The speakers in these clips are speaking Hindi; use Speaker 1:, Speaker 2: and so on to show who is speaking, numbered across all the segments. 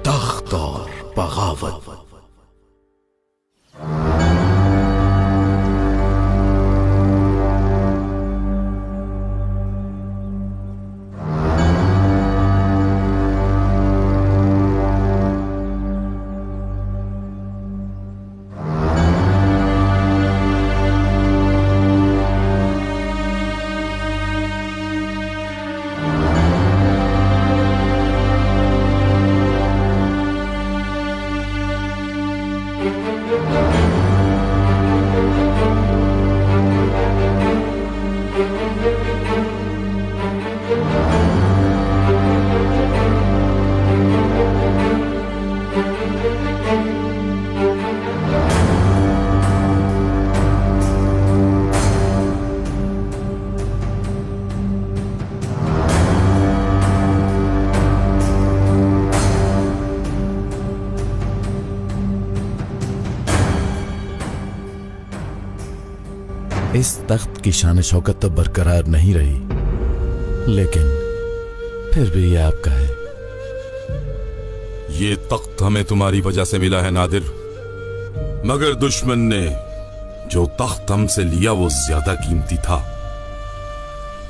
Speaker 1: तख्त और बगावत। इस तख्त की शान शौकत तो बरकरार नहीं रही, लेकिन फिर भी ये आपका है।
Speaker 2: ये तख्त हमें तुम्हारी वजह से मिला है नादिर, मगर दुश्मन ने जो तख्त हमसे लिया वो ज्यादा कीमती था।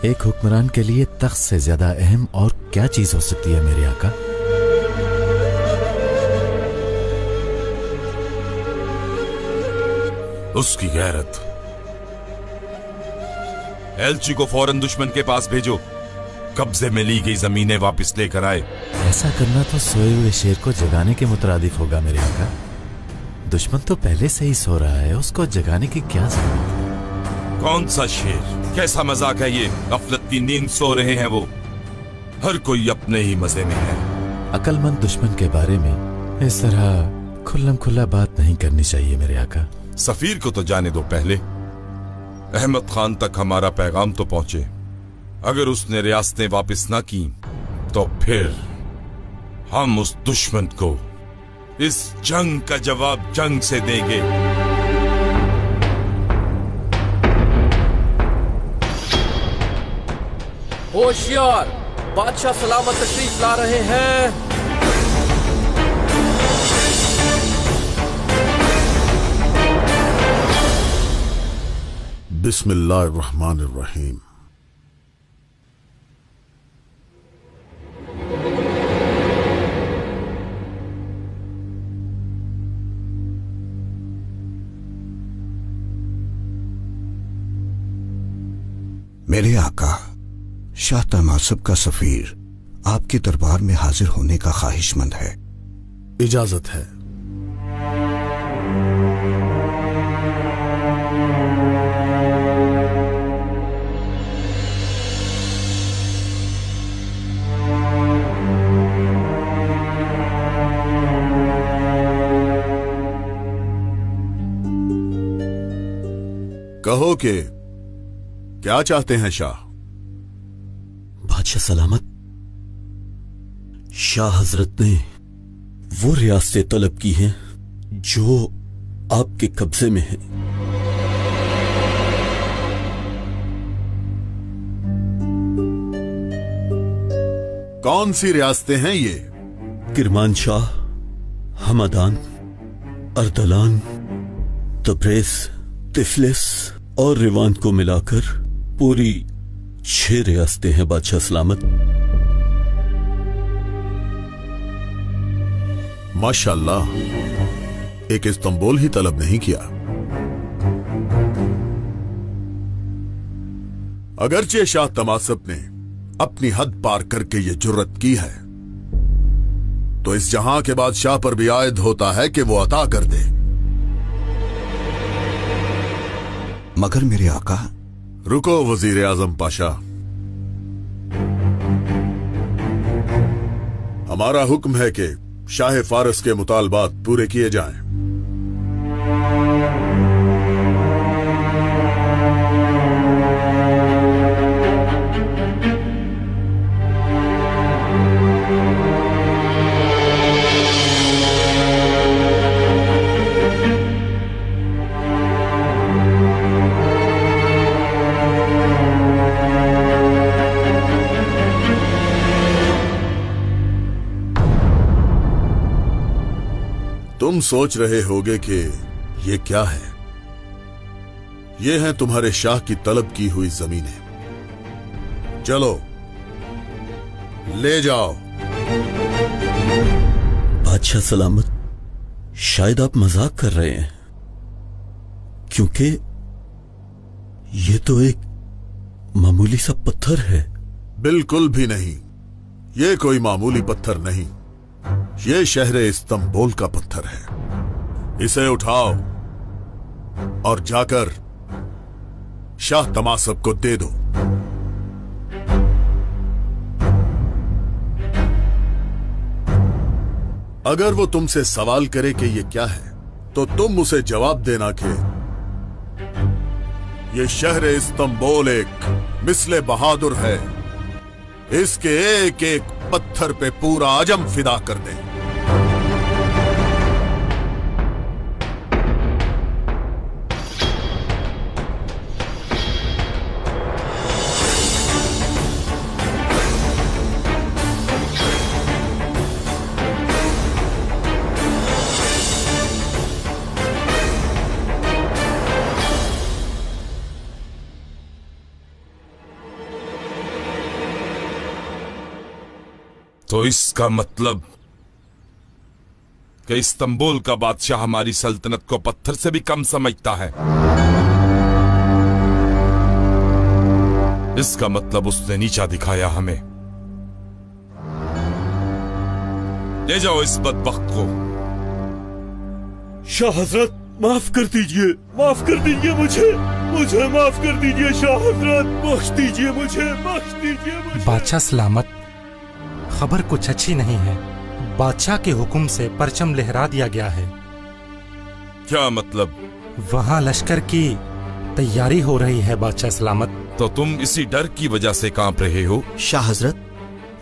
Speaker 1: एक हुक्मरान के लिए तख्त से ज्यादा अहम और क्या चीज हो सकती है मेरे आका?
Speaker 2: उसकी गैरत। एलची को फौरन दुश्मन के पास भेजो, कब्जे में ली गई जमीनें वापस लेकर आए।
Speaker 1: ऐसा करना तो सोए हुए शेर को जगाने के मुतरादिफ होगा मेरे आका। दुश्मन तो पहले से ही सो रहा है, उसको जगाने की क्या जरूरत है?
Speaker 2: कौन सा शेर? कैसा मजाक है ये? गफलत की नींद सो रहे हैं वो। हर कोई अपने ही मजे में है।
Speaker 1: अक्लमंद दुश्मन के बारे में इस तरह खुल्लम खुल्ला बात नहीं करनी चाहिए मेरे आका।
Speaker 2: सफीर को तो जाने दो पहले। अहमद खान तक हमारा पैगाम तो पहुंचे। अगर उसने रियासतें वापस ना की तो फिर हम उस दुश्मन को इस जंग का जवाब जंग से देंगे।
Speaker 3: होशियार, बादशाह सलामत तशरीफ ला रहे हैं।
Speaker 4: बिस्मिल्लाहिर्रहमानिर्रहीम।
Speaker 5: मेरे आका शाह तमासब का सफीर आपके दरबार में हाजिर होने का ख्वाहिशमंद है।
Speaker 4: इजाजत है। कहो कि क्या चाहते हैं शाह?
Speaker 6: बादशाह सलामत, शाह हजरत ने वो रियासतें तलब की हैं जो आपके कब्जे में हैं।
Speaker 4: कौन सी रियासतें हैं ये?
Speaker 6: किरमानशाह, हमदान, अर्दलान, तब्रेज, तिफलिस और रिवान को मिलाकर पूरी 6 रियासतें हैं बादशाह सलामत।
Speaker 4: माशाअल्लाह, एक इस्तांबुल ही तलब नहीं किया। अगरचे शाह तमासब ने अपनी हद पार करके ये जुर्रत की है, तो इस जहां के बादशाह पर भी आयद होता है कि वो अता कर दे।
Speaker 5: मगर मेरे आका।
Speaker 4: रुको वजीर आजम पाशा, हमारा हुक्म है कि शाह फारस के मुतालबात पूरे किए जाएं। तुम सोच रहे होगे कि ये क्या है। ये हैं तुम्हारे शाह की तलब की हुई जमीनें। चलो ले जाओ।
Speaker 6: बादशाह सलामत, शायद आप मजाक कर रहे हैं, क्योंकि ये तो एक मामूली सा पत्थर है।
Speaker 4: बिल्कुल भी नहीं, ये कोई मामूली पत्थर नहीं, ये शहर इस्तांबुल का पत्थर है। इसे उठाओ और जाकर शाह तमासब को दे दो। अगर वो तुमसे सवाल करे कि ये क्या है, तो तुम उसे जवाब देना कि ये शहर इस्तांबुल एक मिस्ले बहादुर है, इसके एक एक पत्थर पे पूरा आजम फिदा कर दे।
Speaker 2: तो इसका मतलब कि इस्तांबुल का बादशाह हमारी सल्तनत को पत्थर से भी कम समझता है। इसका मतलब उसने नीचा दिखाया हमें। ले जाओ इस बदबख्त को।
Speaker 6: शाह हजरत, माफ कर दीजिए, माफ कर दीजिए मुझे माफ कर दीजिए शाह हजरत, बख्श दीजिए मुझे, बख्श दीजिए मुझे।
Speaker 7: बादशाह सलामत, खबर कुछ अच्छी नहीं है। बादशाह के हुक्म से परचम लहरा दिया गया है।
Speaker 2: क्या मतलब?
Speaker 7: वहाँ लश्कर की तैयारी हो रही है बादशाह सलामत।
Speaker 2: तो तुम इसी डर की वजह से कांप रहे हो?
Speaker 5: शाह हजरत,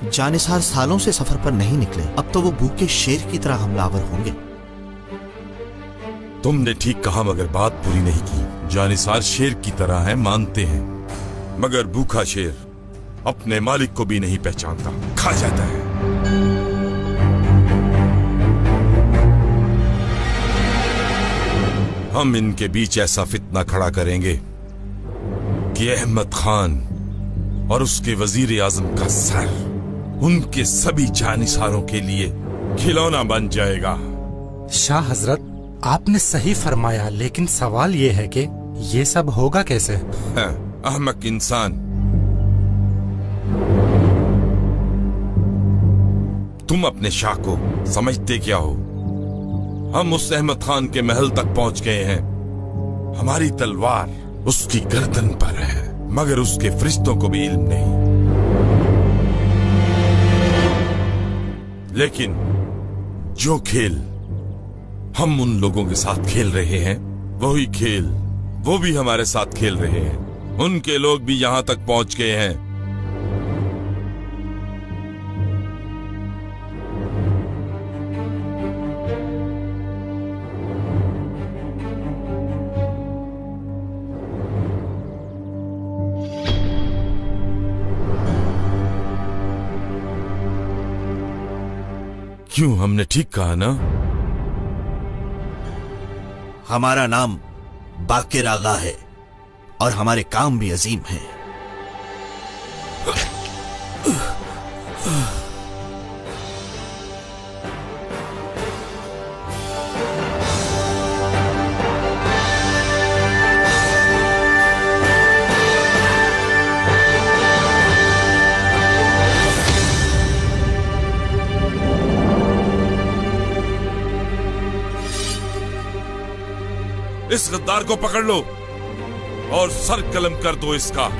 Speaker 5: जानिसार सालों से सफर पर नहीं निकले, अब तो वो भूखे शेर की तरह हमलावर होंगे।
Speaker 2: तुमने ठीक कहा, मगर बात पूरी नहीं की। जानिसार शेर की तरह है, मानते हैं, मगर भूखा शेर अपने मालिक को भी नहीं पहचानता, खा जाता है। हम इनके बीच ऐसा फितना खड़ा करेंगे कि अहमद खान और उसके वजीर आजम का सर उनके सभी जानिसारों के लिए खिलौना बन जाएगा।
Speaker 7: शाह हजरत, आपने सही फरमाया, लेकिन सवाल ये है कि ये सब होगा कैसे?
Speaker 2: अहमक इंसान, तुम अपने शाह को समझते क्या हो? हम उस अहमद खान के महल तक पहुंच गए हैं। हमारी तलवार उसकी गर्दन पर है, मगर उसके फरिश्तों को भी इल्म नहीं। लेकिन जो खेल हम उन लोगों के साथ खेल रहे हैं, वही खेल वो भी हमारे साथ खेल रहे हैं। उनके लोग भी यहां तक पहुंच गए हैं। क्यों, हमने ठीक कहा ना?
Speaker 5: हमारा नाम बाकिर आगा है और हमारे काम भी अजीम हैं।
Speaker 2: इस गद्दार को पकड़ लो और सर कलम कर दो इसका।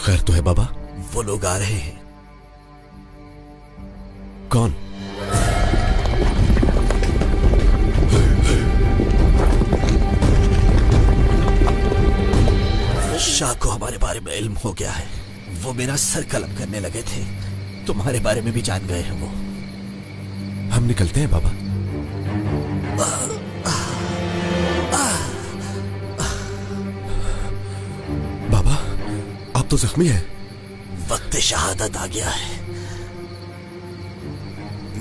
Speaker 6: खैर तो है बाबा?
Speaker 5: वो लोग आ रहे हैं।
Speaker 6: कौन?
Speaker 5: शाह को हमारे बारे में इल्म हो गया है। वो मेरा सर कलम करने लगे थे। तुम्हारे बारे में भी जान गए हैं वो।
Speaker 6: हम निकलते हैं बाबा। बाबा, आप तो जख्मी हैं।
Speaker 5: वक्त शहादत आ गया है।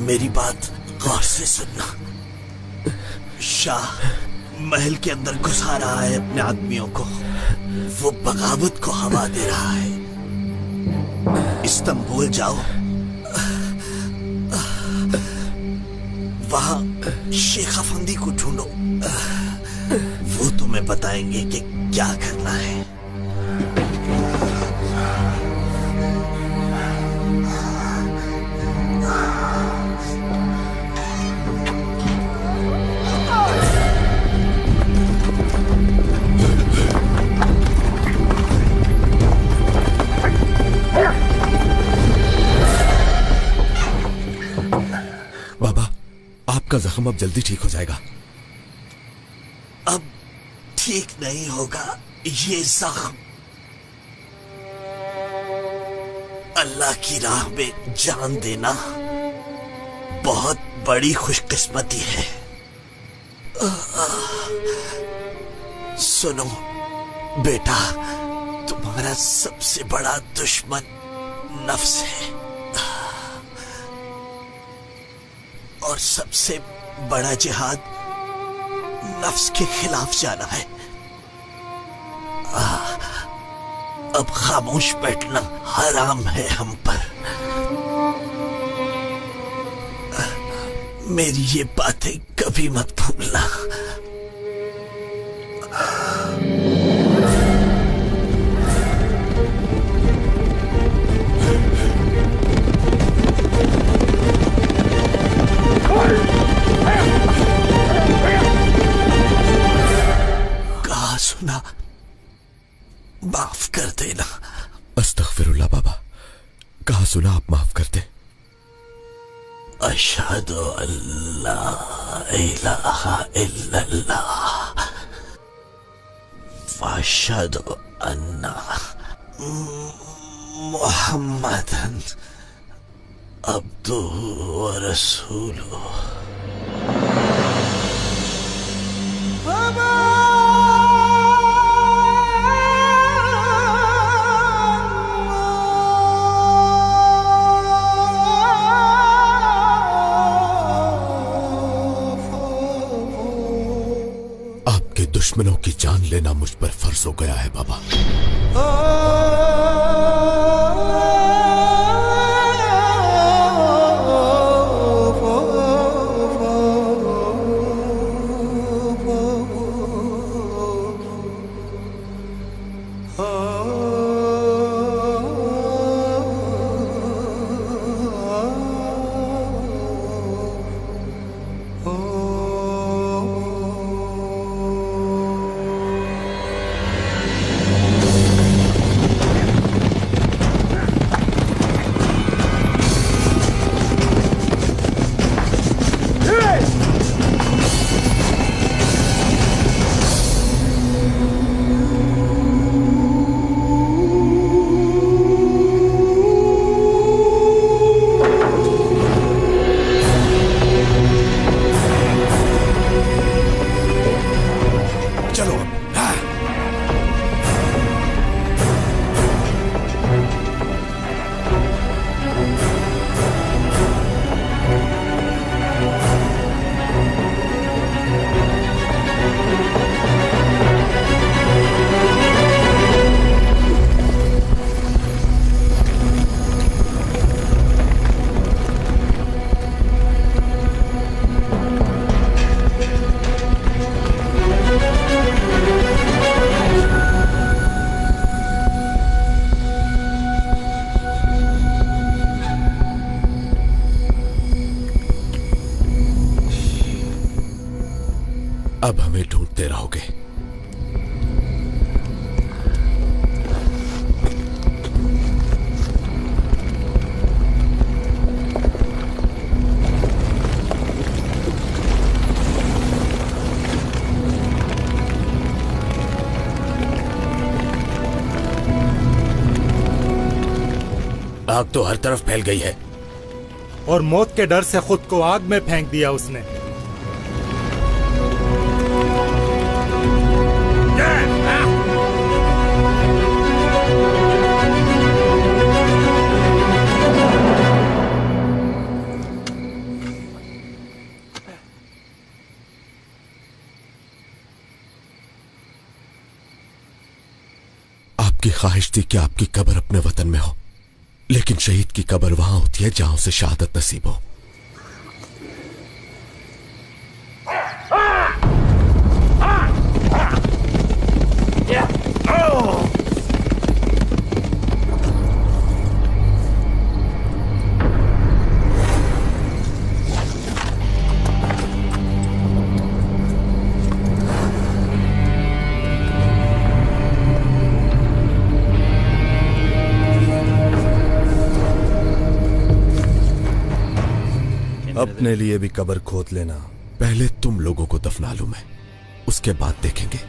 Speaker 5: मेरी बात गौर से सुनना। शाह महल के अंदर घुसा रहा है अपने आदमियों को। वो बगावत को हवा दे रहा है। इस्तांबुल जाओ, वहां शेख अफंदी को ढूंढो। वो तुम्हें बताएंगे कि क्या करना है।
Speaker 6: आपका जख्म अब जल्दी ठीक हो जाएगा।
Speaker 5: अब ठीक नहीं होगा ये जख्म। अल्लाह की राह में जान देना बहुत बड़ी खुशकिस्मती है। सुनो बेटा, तुम्हारा सबसे बड़ा दुश्मन नफ्स है और सबसे बड़ा जिहाद नफ्स के खिलाफ जाना है। अब खामोश बैठना हराम है हम पर। मेरी ये बातें कभी मत भूलना। कहा सुना, माफ कर देना।
Speaker 6: अस्तगफिरुल्लाह बाबा, कहा सुना आप माफ कर दे।
Speaker 5: अशहदु अल्ला इलाहा इल्लल्लाह व अशहदु अन्ना मुहम्मदन अब्दुहु व रसूलुहु।
Speaker 6: आपके दुश्मनों की जान लेना मुझ पर फर्ज हो गया है बाबा। अब हमें ढूंढते रहोगे।
Speaker 5: आग तो हर तरफ फैल गई है।
Speaker 7: और मौत के डर से खुद को आग में फेंक दिया उसने।
Speaker 5: आपकी ख्वाहिश थी कि आपकी कब्र अपने वतन में हो, लेकिन शहीद की कब्र वहां होती है जहां उसे शहादत नसीब हो।
Speaker 8: अपने लिए भी कब्र खोद लेना।
Speaker 5: पहले तुम लोगों को दफना लूं मैं, उसके बाद देखेंगे।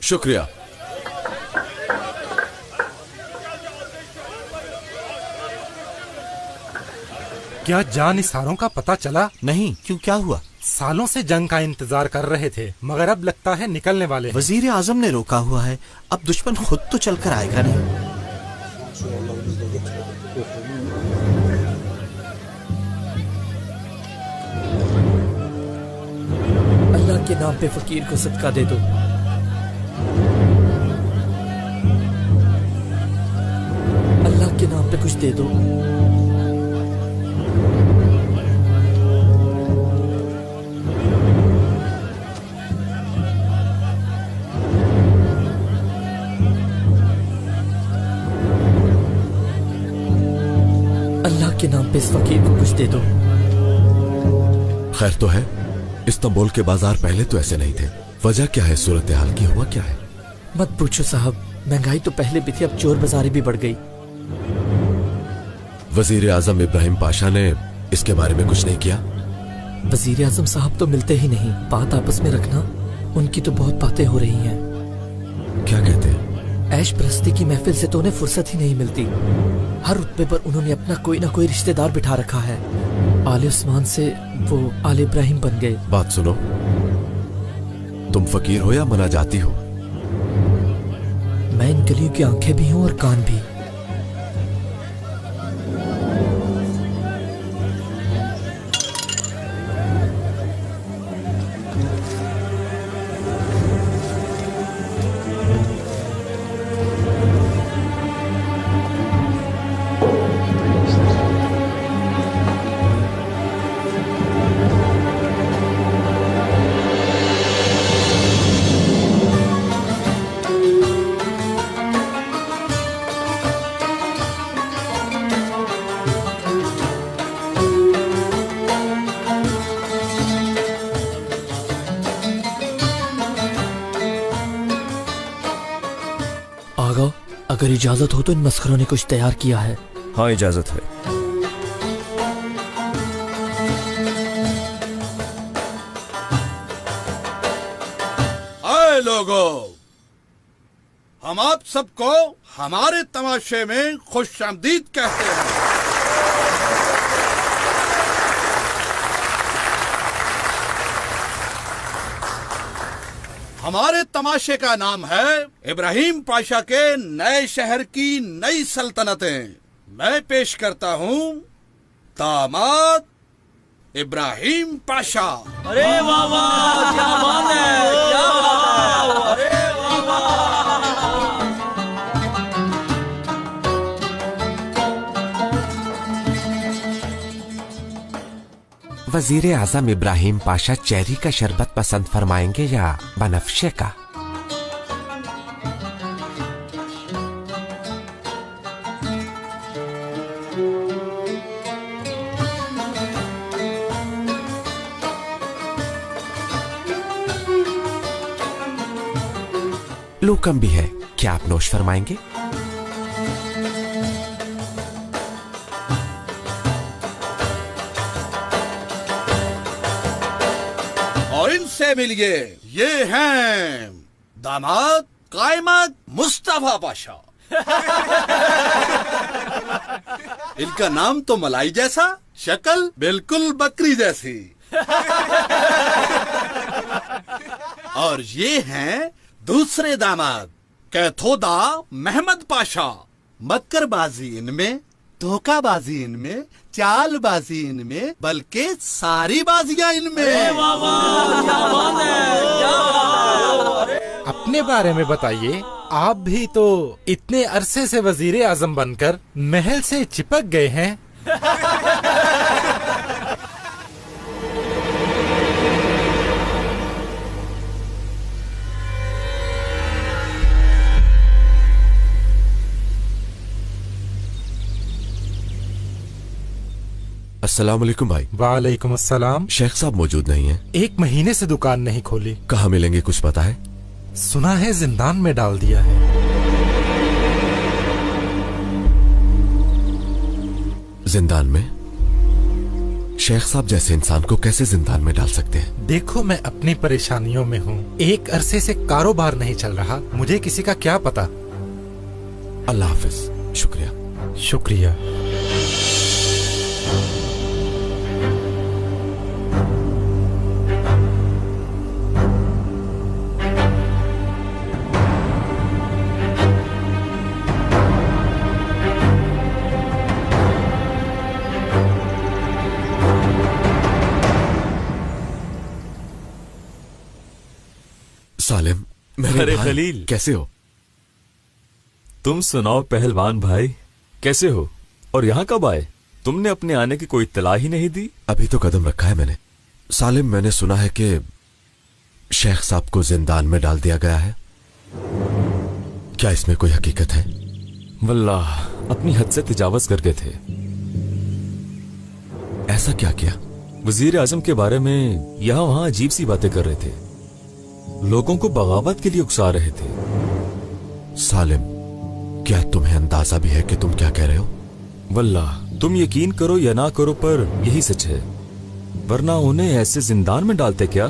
Speaker 5: शुक्रिया।
Speaker 7: क्या जानिसारों का पता चला?
Speaker 8: नहीं, क्यों, क्या हुआ?
Speaker 7: सालों से जंग का इंतजार कर रहे थे, मगर अब लगता है निकलने वाले हैं।
Speaker 8: वजीर आजम ने रोका हुआ है, अब दुश्मन खुद तो चलकर आएगा नहीं।
Speaker 3: अल्लाह के नाम पे फकीर को सदका दे दो। अल्लाह के नाम पे कुछ दे दो। अल्लाह के नाम पे इस फकीर को कुछ दे दो।
Speaker 5: खैर तो है? इस्तांबुल के बाजार पहले तो ऐसे नहीं थे। वजह क्या है? सूरत हाल की हुआ क्या है?
Speaker 3: मत पूछो साहब, महंगाई तो पहले भी थी, अब चोर बाजारी भी बढ़ गई।
Speaker 5: वजीर आजम इब्राहिम पाशा ने इसके बारे में कुछ नहीं किया?
Speaker 3: वजीर आजम साहब तो मिलते ही नहीं, बात आपस में रखना। उनकी तो बहुत बातें हो रही हैं।
Speaker 5: क्या कहते हैं?
Speaker 3: ऐश परस्ती की महफिल से तो उन्हें फुर्सत ही नहीं मिलती। हर रुतबे पर उन्होंने अपना कोई ना कोई रिश्तेदार बिठा रखा है। आले उस्मान से वो आले इब्राहिम बन गए।
Speaker 5: बात सुनो, तुम फकीर हो या मनाजाती हो?
Speaker 3: मैं इन गलियों की आंखें भी हूँ और कान भी। अगर इजाजत हो तो इन मस्खरों ने कुछ तैयार किया है।
Speaker 9: हाँ, इजाजत है।
Speaker 4: आए लोगों, हम आप सबको हमारे तमाशे में खुशामदीद कहते हैं। हमारे तमाशे का नाम है इब्राहिम पाशा के नए शहर की नई सल्तनतें। मैं पेश करता हूँ दामाद इब्राहिम पाशा।
Speaker 5: अरे वाह वाह, क्या बात है, क्या बात है। अरे वाह वाह।
Speaker 10: वजीर आजम इब्राहिम पाशा चेरी का शरबत पसंद फरमाएंगे या बनफ्शे का? लूकम भी है, क्या आप नोश फरमाएंगे?
Speaker 4: और इनसे मिलिए, ये हैं दामाद कायमत मुस्तफा पाशा। इनका नाम तो मलाई जैसा, शक्ल बिल्कुल बकरी जैसी। और ये हैं दूसरे दामाद कैथोदा महमद पाशा। मक्करबाजी इनमें, धोखाबाजी इनमें, चालबाजी इनमें, बल्कि सारी बाजियां इनमें।
Speaker 5: वाह वाह, क्या बात है, क्या बात है।
Speaker 7: अपने बारे में बताइए, आप भी तो इतने अरसे से वजीर आजम बनकर महल से चिपक गए हैं।
Speaker 10: अस्सलाम वालेकुम भाई।
Speaker 7: वालेकुम अस्सलाम।
Speaker 10: शेख साहब मौजूद नहीं है?
Speaker 7: 1 महीने से दुकान नहीं खोली।
Speaker 10: कहाँ मिलेंगे, कुछ पता है?
Speaker 7: सुना है जिंदान में डाल दिया है।
Speaker 10: जिंदान में? शेख साहब जैसे इंसान को कैसे जिंदान में डाल सकते हैं?
Speaker 7: देखो, मैं अपनी परेशानियों में हूँ। 1 अरसे से कारोबार नहीं चल रहा, मुझे किसी का क्या पता।
Speaker 10: अल्लाह हाफिज। शुक्रिया।
Speaker 7: शुक्रिया।
Speaker 10: सालिम, मेरे
Speaker 1: अरे
Speaker 10: भाई,
Speaker 1: खलील,
Speaker 10: कैसे हो?
Speaker 1: तुम सुनाओ पहलवान भाई, कैसे हो? और यहाँ कब आए? तुमने अपने आने की कोई इत्तला ही नहीं दी।
Speaker 10: अभी तो कदम रखा है मैंने। सालिम, मैंने सुना है कि शेख साहब को जिंदान में डाल दिया गया है। क्या इसमें कोई हकीकत है?
Speaker 1: वल्लाह, अपनी हद से तजावज कर गए थे।
Speaker 10: ऐसा क्या किया?
Speaker 1: वजीर आजम के बारे में यहाँ वहां अजीब सी बातें कर रहे थे, लोगों को बगावत के लिए उकसा रहे थे।
Speaker 10: सालिम, क्या तुम्हें अंदाजा भी है कि तुम क्या कह रहे हो?
Speaker 1: वल्लाह, तुम यकीन करो या ना करो, पर यही सच है, वरना उन्हें ऐसे जिंदान में डालते क्या?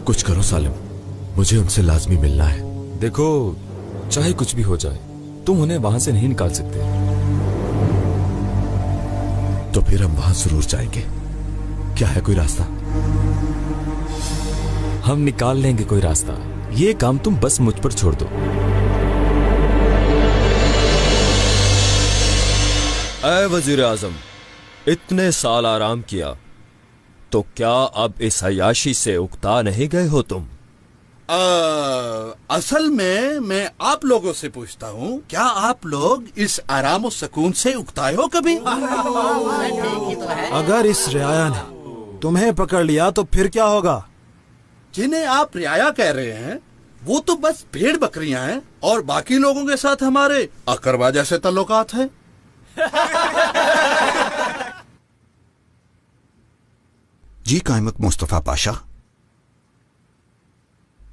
Speaker 10: कुछ करो सालिम, मुझे उनसे लाजमी मिलना है।
Speaker 1: देखो, चाहे कुछ भी हो जाए, तुम उन्हें वहां से नहीं निकाल सकते।
Speaker 10: तो फिर हम वहां जरूर जाएंगे। क्या है कोई रास्ता?
Speaker 1: हम निकाल लेंगे कोई रास्ता। ये काम तुम बस मुझ पर छोड़ दो।
Speaker 9: ऐ वजीर आजम, इतने साल आराम किया, तो क्या अब इस अयाशी से उकता नहीं गए हो तुम?
Speaker 4: असल में मैं आप लोगों से पूछता हूँ, क्या आप लोग इस आराम और सुकून से उकताए हो कभी?
Speaker 11: अगर इस रियाया ने तुम्हें पकड़ लिया तो फिर क्या होगा?
Speaker 4: जिन्हें आप रियाया कह रहे हैं, वो तो बस भेड़ बकरियां हैं और बाकी लोगों के साथ हमारे अकरबा जैसे ताल्लुकात हैं।
Speaker 5: जी कायमत मुस्तफा पाशा,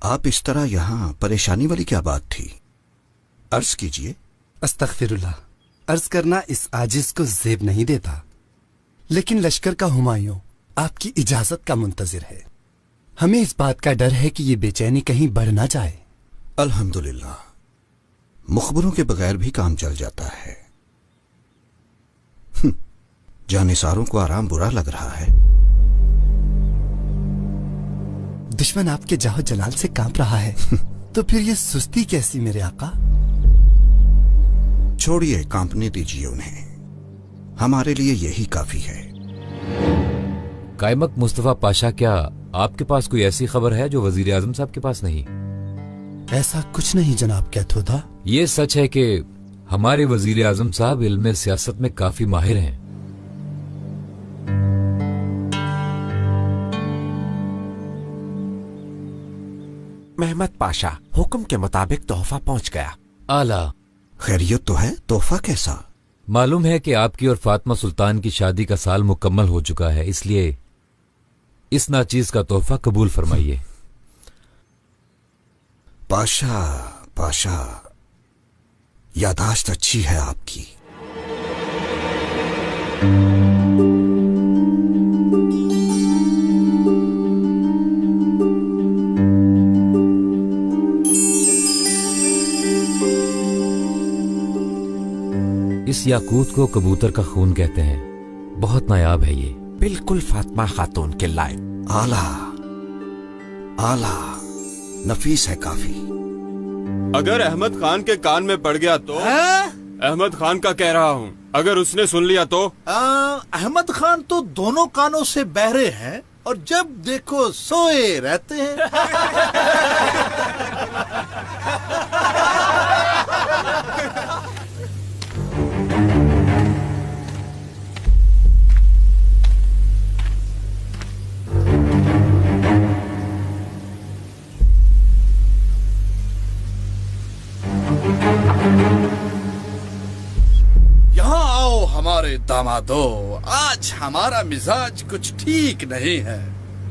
Speaker 5: आप इस तरह यहाँ परेशानी वाली क्या बात थी? अर्ज कीजिए।
Speaker 12: अस्तगफिरुल्लाह। अर्ज करना इस आजिज को ज़ेब नहीं देता, लेकिन लश्कर का हुमायूं आपकी इजाजत का मुंतजिर है। हमें इस बात का डर है कि ये बेचैनी कहीं बढ़ ना जाए।
Speaker 5: अल्हम्दुलिल्लाह, मुखबरों के बगैर भी काम चल जाता है। जानिसारों को आराम बुरा लग रहा है।
Speaker 12: दुश्मन आपके जाहो जलाल से कांप रहा है तो फिर ये सुस्ती कैसी मेरे आका?
Speaker 5: छोड़िए, कांपने दीजिए उन्हें, हमारे लिए यही काफी है।
Speaker 13: कायमक मुस्तफा पाशा, क्या आपके पास कोई ऐसी खबर है जो वजीर आजम साहब के पास नहीं?
Speaker 12: ऐसा कुछ नहीं जनाब कैथोदा।
Speaker 13: ये सच है कि हमारे वजीर आजम साहब इल्म सियासत में काफी माहिर हैं।
Speaker 10: मेहमद पाशा, हुक्म के मुताबिक तोहफा पहुंच गया।
Speaker 13: आला।
Speaker 5: खैरियत तो है, तोहफा कैसा?
Speaker 13: मालूम है कि आपकी और फातिमा सुल्तान की शादी का साल मुकम्मल हो चुका है, इसलिए इस नाचीज का तोहफा कबूल फरमाइए।
Speaker 5: पाशा, पाशा, यादाश्त अच्छी है आपकी।
Speaker 13: इस याकूत को कबूतर का खून कहते हैं, बहुत नायाब है ये।
Speaker 10: बिल्कुल फातिमा खातून के लायक।
Speaker 5: आला आला, नफीस है काफी।
Speaker 14: अगर अहमद खान के कान में पड़ गया तो? अहमद खान का कह रहा हूँ, अगर उसने सुन लिया तो?
Speaker 15: अहमद खान तो दोनों कानों से बहरे हैं और जब देखो सोए रहते हैं। यहाँ आओ हमारे दामादो, आज हमारा मिजाज कुछ ठीक नहीं है।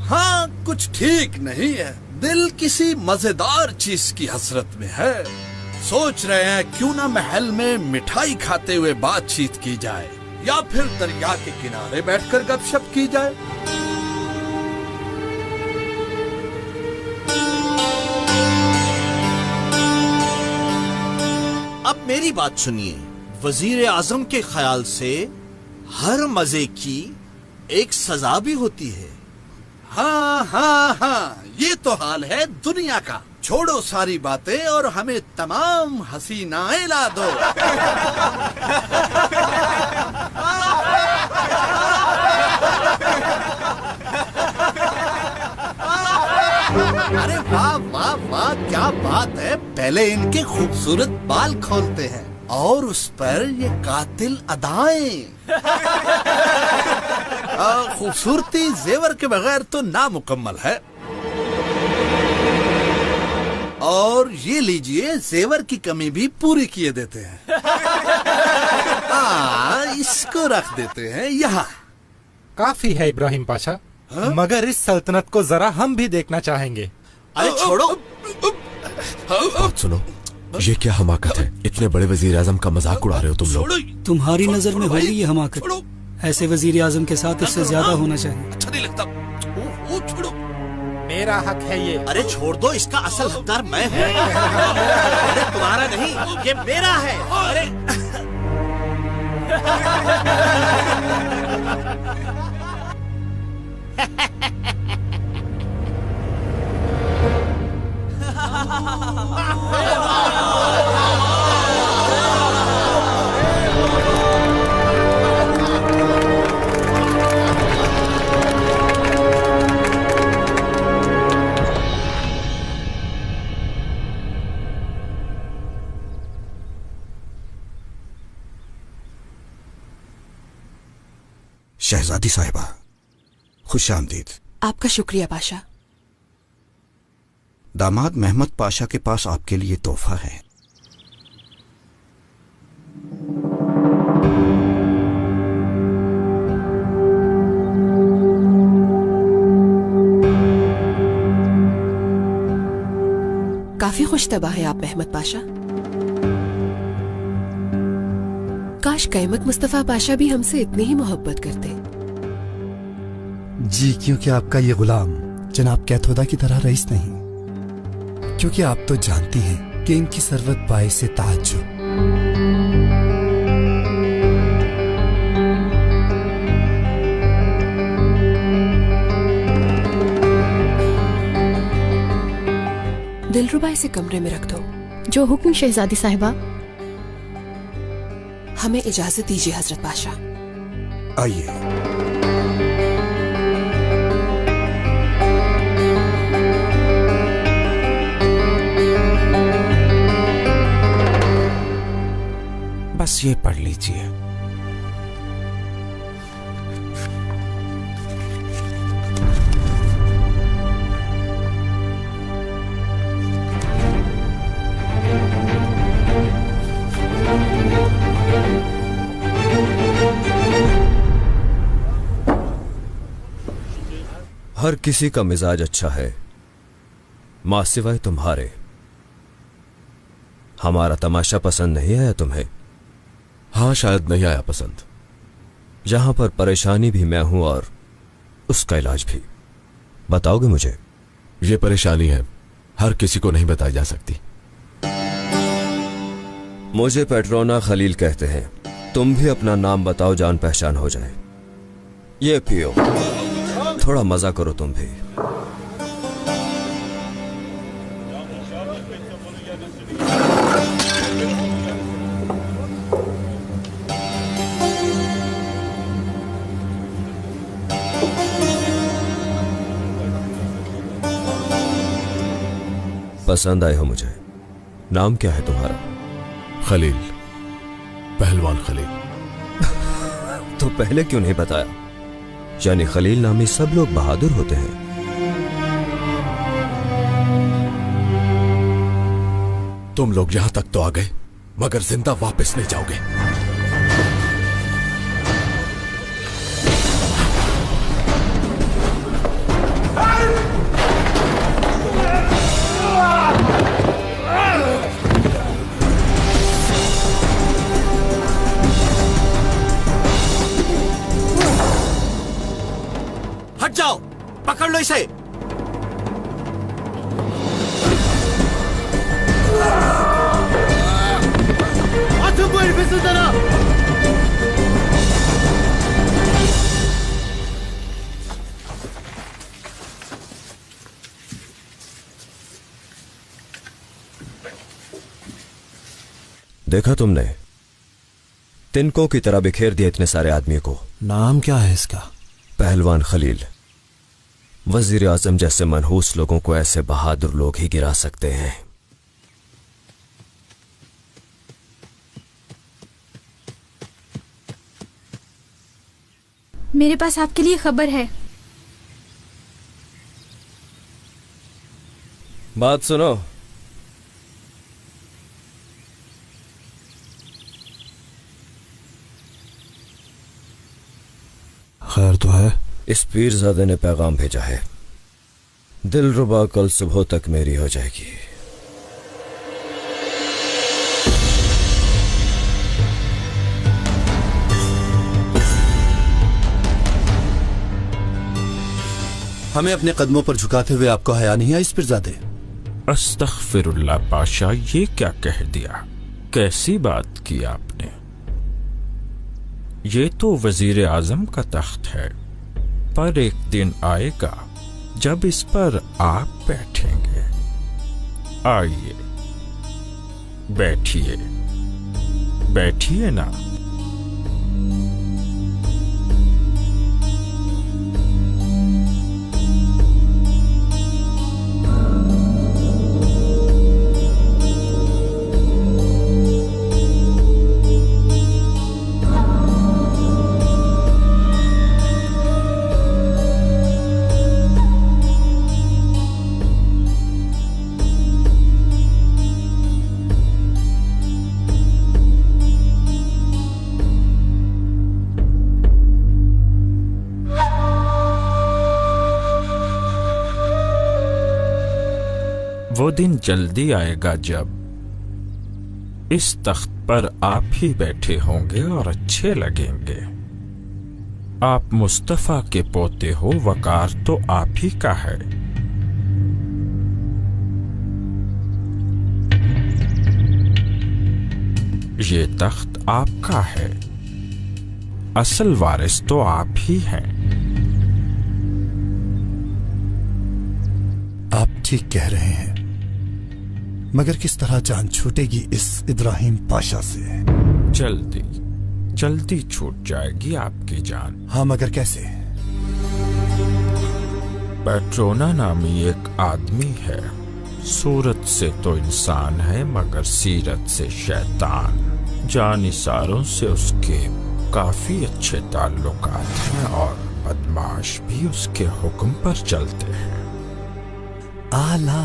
Speaker 15: हाँ, कुछ ठीक नहीं है। दिल किसी मजेदार चीज की हसरत में है। सोच रहे हैं क्यों ना महल में मिठाई खाते हुए बातचीत की जाए या फिर दरिया के किनारे बैठकर गपशप की जाए।
Speaker 5: अब मेरी बात सुनिए। वजीर आजम के ख्याल से हर मजे की एक सजा भी होती है।
Speaker 15: हाँ हाँ हाँ, ये तो हाल है दुनिया का। छोड़ो सारी बातें और हमें तमाम हसीनाएं ला दो। अरे वाह वाह वाह, क्या बात है। पहले इनके खूबसूरत बाल खोलते हैं और उस पर ये कातिल अदाएं। खूबसूरती जेवर के बगैर तो नामुकम्मल है। और ये लीजिए, जेवर की कमी भी पूरी किए देते हैं। इसको रख देते हैं यहाँ।
Speaker 7: काफी है इब्राहिम पाशा, मगर इस सल्तनत को जरा हम भी देखना चाहेंगे।
Speaker 5: अरे छोड़ो।
Speaker 10: बात सुनो, ये क्या हमाकत है? इतने बड़े वजीर आजम का मजाक उड़ा रहे हो तुम लोग।
Speaker 16: तुम्हारी नजर में होगी ये हमाकत? ऐसे वजीर आजम के साथ इससे ज्यादा होना चाहिए।
Speaker 15: अच्छा नहीं लगता। वो छोड़ो,
Speaker 7: मेरा हक है ये।
Speaker 5: अरे छोड़ दो, इसका असल हकदार मैं हूँ। अरे तुम्हारा नहीं, ये मेरा है। अरे शहजादी साहिबा, खुश आमदीद।
Speaker 17: आपका शुक्रिया पाशा।
Speaker 5: दामाद मेहमद पाशा के पास आपके लिए तोहफा है।
Speaker 17: काफी खुशतबा है आप मेहमद पाशा। काश कैमत मुस्तफा पाशा भी हमसे इतनी ही मोहब्बत करते।
Speaker 12: जी, क्योंकि आपका ये गुलाम जनाब कैथोदा की तरह रईस नहीं, क्योंकि आप तो जानती हैं कि इनकी सरवत बाइस से ताज्जुब।
Speaker 17: दिलरुबा इसे कमरे में रख दो।
Speaker 18: जो हुक्म शहजादी साहिबा।
Speaker 17: हमें इजाजत दीजिए हजरत पाशा।
Speaker 12: आइए।
Speaker 19: बस ये पढ़ लीजिए।
Speaker 9: हर किसी का मिजाज अच्छा है मां सिवाय तुम्हारे। हमारा तमाशा पसंद नहीं आया तुम्हें?
Speaker 10: हाँ, शायद नहीं आया पसंद।
Speaker 9: जहां पर परेशानी भी मैं हूं और उसका इलाज भी। बताओगे मुझे?
Speaker 10: ये परेशानी है, हर किसी को नहीं बताई जा सकती।
Speaker 9: मुझे पेट्रोना खलील कहते हैं। तुम भी अपना नाम बताओ, जान पहचान हो जाए। ये पियो, थोड़ा मजा करो तुम भी। पसंद आए हो मुझे। नाम क्या है तुम्हारा?
Speaker 10: खलील, पहलवान खलील।
Speaker 9: तो पहले क्यों नहीं बताया? यानी खलील नामी सब लोग बहादुर होते हैं।
Speaker 10: तुम लोग यहां तक तो आ गए, मगर जिंदा वापस नहीं जाओगे।
Speaker 5: हट जाओ, पकड़ लो इसे।
Speaker 9: देखा तुमने? तिनकों की तरह बिखेर दिया इतने सारे आदमी को।
Speaker 11: नाम क्या है इसका?
Speaker 9: पहलवान खलील। वजीर आजम जैसे मनहूस लोगों को ऐसे बहादुर लोग ही गिरा सकते हैं।
Speaker 18: मेरे पास आपके लिए खबर है।
Speaker 9: बात सुनो।
Speaker 11: खैर तो है।
Speaker 9: इस पीरजादे ने पैगाम भेजा है। दिलरुबा कल सुबह तक मेरी हो जाएगी।
Speaker 12: हमें अपने कदमों पर झुकाते हुए आपको हया नहीं आई इस पीरजादे?
Speaker 19: अस्तगफिरुल्लाह पाशा, ये क्या कह दिया? कैसी बात की आपने? ये तो वजीर आजम का तख्त है, पर एक दिन आएगा जब इस पर आप बैठेंगे। आइए, बैठिए, बैठिए ना। वो दिन जल्दी आएगा जब इस तख्त पर आप ही बैठे होंगे और अच्छे लगेंगे। आप मुस्तफा के पोते हो, वकार तो आप ही का है। ये तख्त आपका है, असल वारिस तो आप ही हैं।
Speaker 12: आप ठीक कह रहे हैं, मगर किस तरह जान छूटेगी इस इब्राहिम पाशा से?
Speaker 19: जल्दी जल्दी छूट जाएगी आपकी जान।
Speaker 12: हाँ, मगर कैसे?
Speaker 19: पेट्रोना नामी एक आदमी है, सूरत से तो इंसान है मगर सीरत से शैतान। जानिसारों से उसके काफी अच्छे ताल्लुकात हैं और बदमाश भी उसके हुक्म पर चलते हैं।
Speaker 12: आला।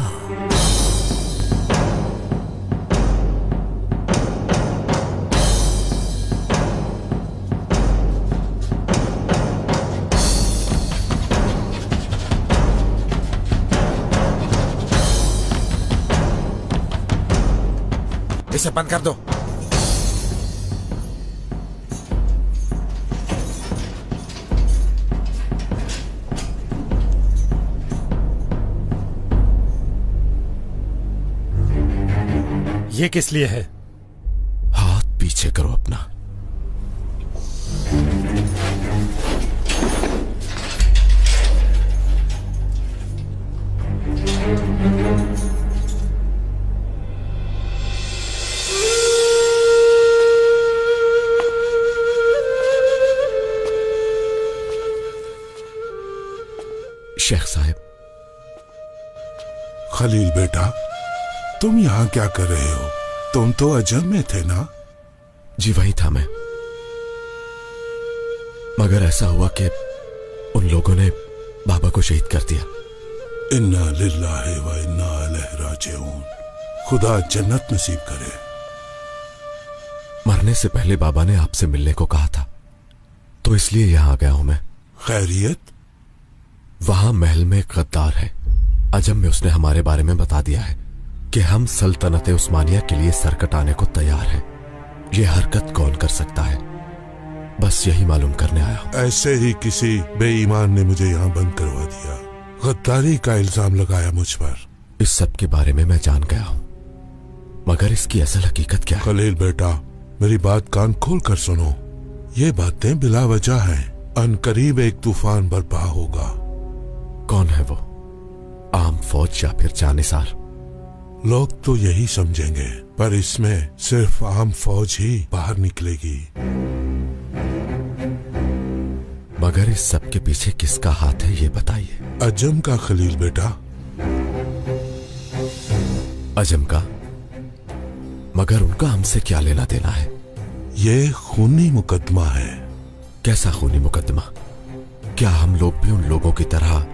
Speaker 10: इसे बंद कर दो।
Speaker 7: ये किस लिए है?
Speaker 10: हाथ पीछे करो अपना। शेख साहब।
Speaker 20: खलील बेटा, तुम यहाँ क्या कर रहे हो? तुम तो अजम में थे ना?
Speaker 10: जी वही था मैं, मगर ऐसा हुआ कि उन लोगों ने बाबा को शहीद कर दिया।
Speaker 20: इन्ना लिल्लाहि व इन्ना इलैहि राजिऊन। खुदा जन्नत नसीब करे।
Speaker 10: मरने से पहले बाबा ने आपसे मिलने को कहा था, तो इसलिए यहां आ गया हूं मैं।
Speaker 20: खैरियत?
Speaker 10: वहां महल में एक गद्दार है, अजम में उसने हमारे बारे में बता दिया है कि हम सल्तनत उस्मानिया के लिए सर कटाने को तैयार हैं। ये हरकत कौन कर सकता है, बस यही मालूम करने आया हूं।
Speaker 20: ऐसे ही किसी बेईमान ने मुझे यहाँ बंद करवा दिया, गद्दारी का इल्जाम लगाया मुझ पर।
Speaker 10: इस सब के बारे में मैं जान गया हूं, मगर इसकी असल हकीकत क्या है?
Speaker 20: खलील बेटा, मेरी बात कान खोल कर सुनो। ये बातें बिला वजह हैं। अनकरीब एक तूफान बर्पा होगा।
Speaker 10: कौन है वो? आम फौज या फिर जानिसार?
Speaker 20: लोग तो यही समझेंगे, पर इसमें सिर्फ आम फौज ही बाहर निकलेगी।
Speaker 10: मगर इस सब के पीछे किसका हाथ है, ये बताइए।
Speaker 20: अजम का खलील बेटा।
Speaker 10: अजम का? मगर उनका हमसे क्या लेना देना है?
Speaker 20: ये खूनी मुकदमा है।
Speaker 10: कैसा खूनी मुकदमा? क्या हम लोग भी उन लोगों की तरह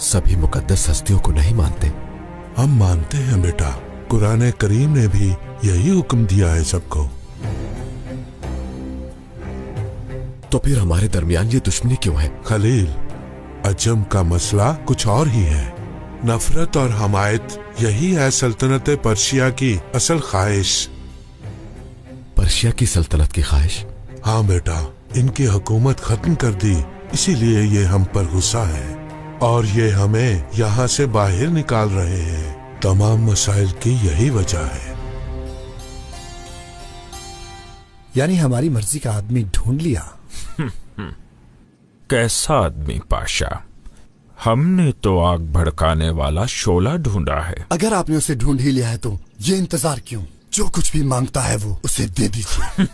Speaker 10: सभी मुकद्दस हस्तियों को नहीं मानते?
Speaker 20: हम मानते हैं बेटा, कुरान करीम ने भी यही हुक्म दिया है सबको।
Speaker 10: तो फिर हमारे दरमियान ये दुश्मनी क्यों है?
Speaker 20: खलील, अजम का मसला कुछ और ही है। नफरत और हमायत, यही है सल्तनत पर्शिया की असल ख्वाहिश।
Speaker 10: पर्शिया की सल्तनत की ख्वाहिश?
Speaker 20: हाँ बेटा, इनकी हुकूमत खत्म कर दी, इसीलिए ये हम पर गुस्सा है और ये हमें यहाँ से बाहर निकाल रहे हैं। तमाम मसाइल की यही वजह है।
Speaker 12: यानी हमारी मर्जी का आदमी ढूंढ लिया?
Speaker 19: कैसा आदमी पाशा? हमने तो आग भड़काने वाला शोला ढूंढा है।
Speaker 12: अगर आपने उसे ढूंढ ही लिया है तो ये इंतजार क्यों? जो कुछ भी मांगता है वो उसे दे दीजिए।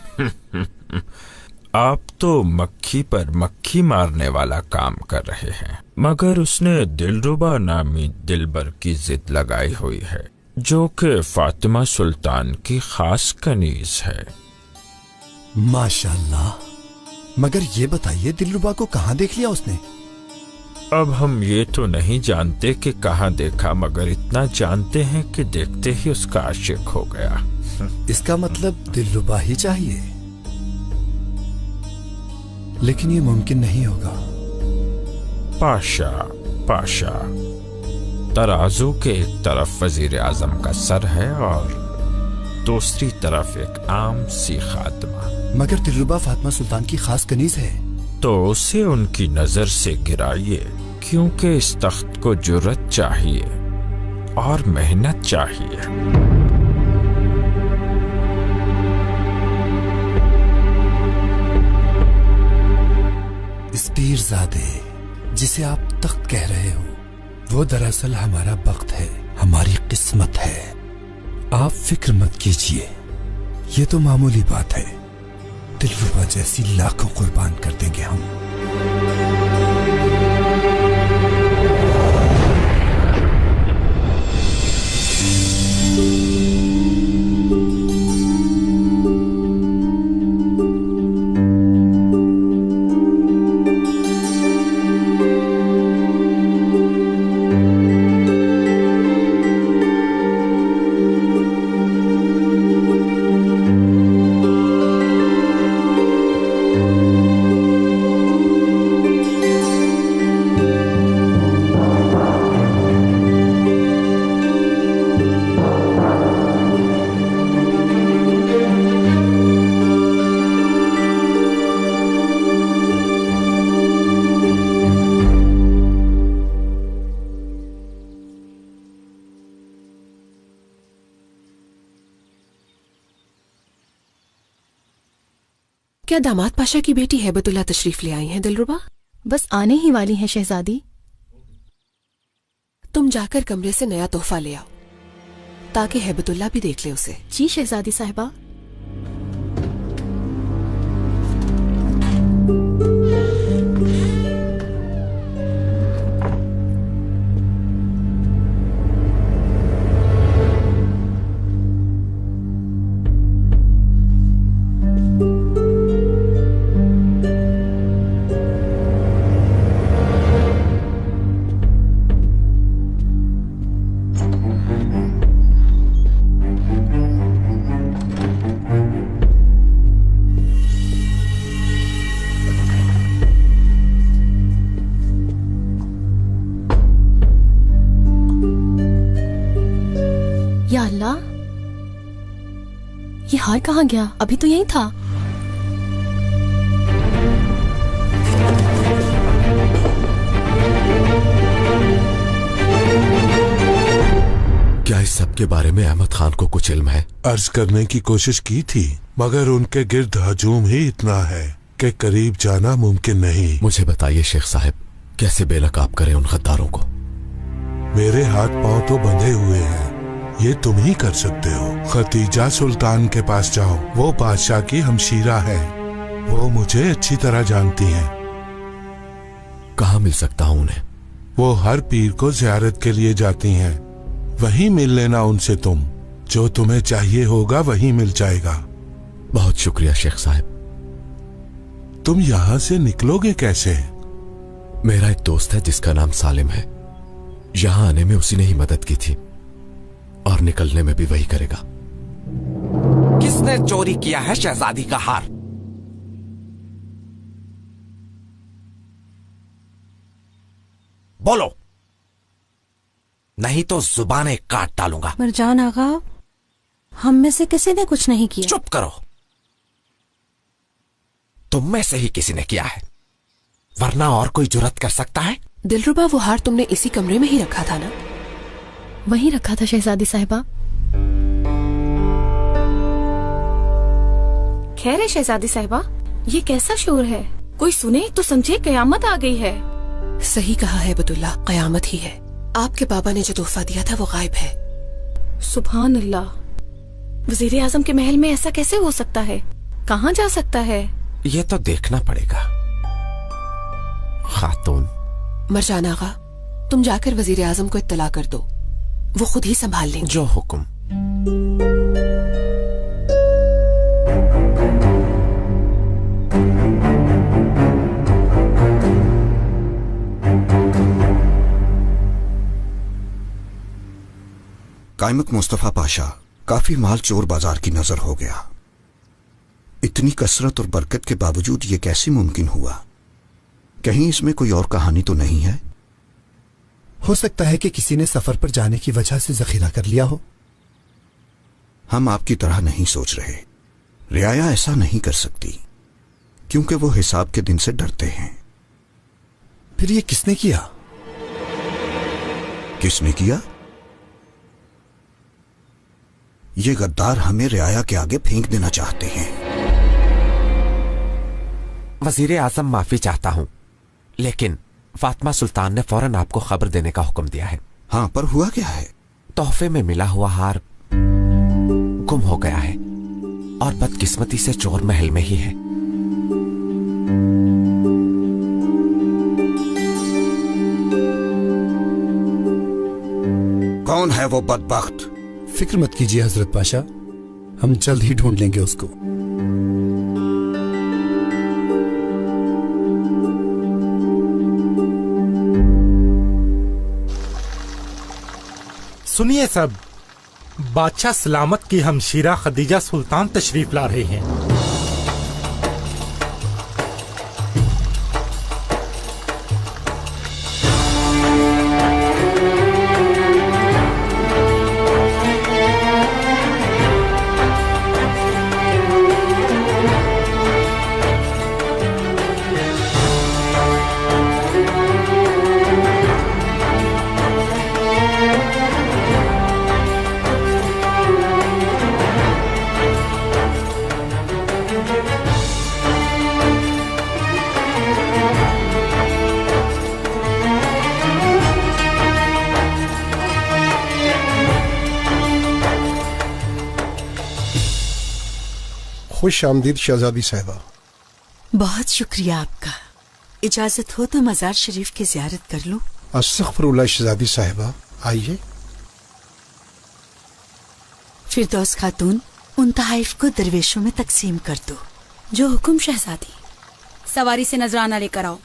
Speaker 19: आप तो मक्खी पर मक्खी मारने वाला काम कर रहे हैं, मगर उसने दिलरुबा नामी दिलबर की जिद लगाई हुई है, जो कि फातिमा सुल्तान की खास कनीज है।
Speaker 12: माशाल्लाह। मगर ये बताइए, दिलरुबा को कहाँ देख लिया उसने?
Speaker 19: अब हम ये तो नहीं जानते कि कहाँ देखा, मगर इतना जानते हैं कि देखते ही उसका आशिक हो गया।
Speaker 12: इसका मतलब दिलरुबा ही चाहिए, लेकिन ये मुमकिन नहीं होगा।
Speaker 19: पाशा, पाशा, तराजू के एक तरफ वजीर आजम का सर है और दूसरी तरफ एक आम सी खात्मा।
Speaker 12: मगर दिलरुबा फातिमा सुल्तान की खास कनीज है।
Speaker 19: तो उसे उनकी नजर से गिराइए, क्योंकि इस तख्त को जुर्रत चाहिए और मेहनत चाहिए।
Speaker 12: इस पीरजादे जिसे आप तख्त कह रहे हो, वो दरअसल हमारा वक्त है, हमारी किस्मत है। आप फिक्र मत कीजिए, ये तो मामूली बात है। दिलरुबा जैसी लाखों कुर्बान कर देंगे हम।
Speaker 17: क्या दामाद पाशा की बेटी हैबतुल्ला तशरीफ ले आई हैं दिलरुबा?
Speaker 18: बस आने ही वाली हैं शहजादी।
Speaker 17: तुम जाकर कमरे से नया तोहफा ले आओ ताकि हैबतुल्ला भी देख ले उसे।
Speaker 18: जी शहजादी साहिबा। या अल्लाह, ये हार कहाँ गया? अभी तो यहीं था।
Speaker 10: क्या इस सब के बारे में अहमद खान को कुछ इल्म है?
Speaker 20: अर्ज करने की कोशिश की थी, मगर उनके गिर्द हजूम ही इतना है कि करीब जाना मुमकिन नहीं।
Speaker 10: मुझे बताइए शेख साहब, कैसे बेनकाब करें उन गद्दारों को?
Speaker 20: मेरे हाथ पांव तो बंधे हुए हैं, ये तुम ही कर सकते हो। खतीजा सुल्तान के पास जाओ, वो बादशाह की हमशीरा है, वो मुझे अच्छी तरह जानती हैं।
Speaker 10: कहाँ मिल सकता हूँ उन्हें?
Speaker 20: वो हर पीर को ज़ियारत के लिए जाती हैं, वहीं मिल लेना उनसे। तुम जो तुम्हें चाहिए होगा वहीं मिल जाएगा।
Speaker 10: बहुत शुक्रिया शेख साहब।
Speaker 20: तुम यहाँ से निकलोगे कैसे?
Speaker 10: मेरा एक दोस्त है जिसका नाम सालिम है, यहाँ आने में उसी ने ही मदद की थी और निकलने में भी वही करेगा।
Speaker 21: किसने चोरी किया है शहजादी का हार? बोलो, नहीं तो जुबानें काट डालूंगा।
Speaker 22: मरजान आगा, हम में से किसी ने कुछ नहीं किया।
Speaker 21: चुप करो, तुम में से ही किसी ने किया है, वरना और कोई जुर्रत कर सकता है?
Speaker 17: दिलरुबा, वो हार तुमने इसी कमरे में ही रखा था ना?
Speaker 18: वहीं रखा था शहजादी साहिबा। खैर है शहजादी साहिबा, ये कैसा शोर है? कोई सुने तो समझे कयामत आ गई है।
Speaker 17: सही कहा है बतुल्ला, कयामत ही है। आपके बाबा ने जो तोहफा दिया था वो गायब है।
Speaker 18: सुभान अल्लाह, वजीर आजम के महल में ऐसा कैसे हो सकता है? कहाँ जा सकता है?
Speaker 21: ये तो देखना पड़ेगा। खातून।
Speaker 17: मरजान आगा, तुम जाकर वजीर आजम को इत्तला कर दो, वो खुद ही संभाल लेंगे।
Speaker 21: जो हुक्म।
Speaker 5: कायमत मुस्तफा पाशा, काफी माल चोर बाजार की नजर हो गया। इतनी कसरत और बरकत के बावजूद ये कैसे मुमकिन हुआ? कहीं इसमें कोई और कहानी तो नहीं है?
Speaker 12: हो सकता है कि किसी ने सफर पर जाने की वजह से जखीरा कर लिया हो।
Speaker 5: हम आपकी तरह नहीं सोच रहे। रियाया ऐसा नहीं कर सकती क्योंकि वो हिसाब के दिन से डरते हैं।
Speaker 12: फिर ये किसने किया?
Speaker 5: किसने किया? ये गद्दार हमें रियाया के आगे फेंक देना चाहते हैं।
Speaker 21: वजीर आजम माफी चाहता हूं, लेकिन फातिमा सुल्तान ने फौरन आपको खबर देने का हुक्म दिया है।
Speaker 5: हाँ, पर हुआ क्या है?
Speaker 21: तोहफे में मिला हुआ हार गुम हो गया है और बदकिस्मती से चोर महल में ही है।
Speaker 5: कौन है वो बदबख्त?
Speaker 12: फिक्र मत कीजिए हजरत पाशा, हम जल्द ही ढूंढ लेंगे उसको।
Speaker 7: सुनिए सब, बादशाह सलामत की हमशीरा खदीजा सुल्तान तशरीफ ला रहे हैं।
Speaker 2: खुश आमदीद शहजादी साहिबा।
Speaker 6: बहुत शुक्रिया आपका। इजाजत हो तो मजार शरीफ की ज़ियारत कर लूं?
Speaker 2: अस्तग़फिरुल्लाह शहजादी साहिबा, आइए।
Speaker 6: फिरदौस खातून, उन तहाइफ को दरवेशों में तकसीम कर दो।
Speaker 18: जो हुक्म शहजादी। सवारी से नजराना लेकर आओ।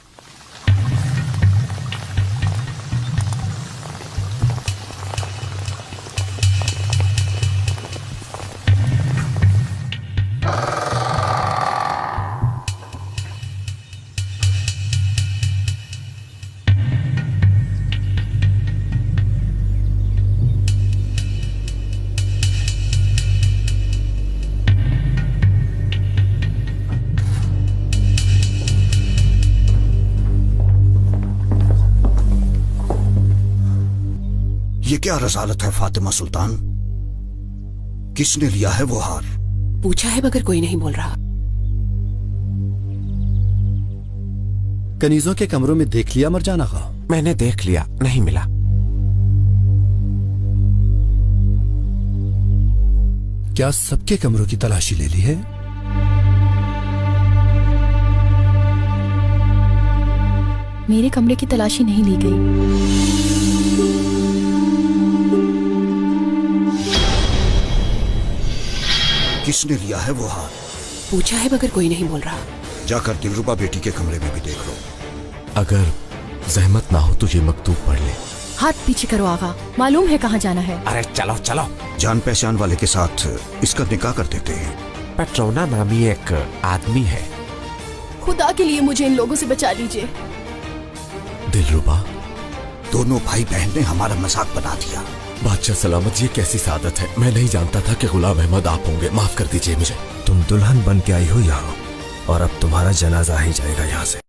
Speaker 5: ये क्या रसालत है फातिमा सुल्तान? किसने लिया है वो हार?
Speaker 17: पूछा है मगर कोई नहीं बोल रहा।
Speaker 12: कनीजों के कमरों में देख लिया मरजान आगा?
Speaker 21: मैंने देख लिया, नहीं मिला।
Speaker 12: क्या सबके कमरों की तलाशी ले ली है?
Speaker 18: मेरे कमरे की तलाशी नहीं ली गई।
Speaker 5: किसने लिया है वो हार?
Speaker 17: पूछा है मगर कोई नहीं बोल रहा।
Speaker 5: जाकर दिलरुबा बेटी के कमरे में भी देख लो।
Speaker 10: अगर जहमत ना हो तो ये मकतूब पढ़ ले।
Speaker 18: हाथ पीछे करो आगा, मालूम है कहाँ जाना है।
Speaker 21: अरे चलो चलो।
Speaker 5: जान पहचान वाले के साथ इसका निकाह कर देते हैं।
Speaker 21: पेट्रोना नामी एक आदमी है।
Speaker 18: खुदा के लिए मुझे इन लोगों से बचा लीजिए।
Speaker 10: दिलरुबा,
Speaker 5: दोनों भाई बहन ने हमारा मजाक बना दिया।
Speaker 10: बादशाह सलामत, ये कैसी सादत है? मैं नहीं जानता था कि गुलाम अहमद आप होंगे। माफ कर दीजिए मुझे।
Speaker 9: तुम दुल्हन बन के आई हो यहाँ, और अब तुम्हारा जनाजा ही जाएगा यहाँ से।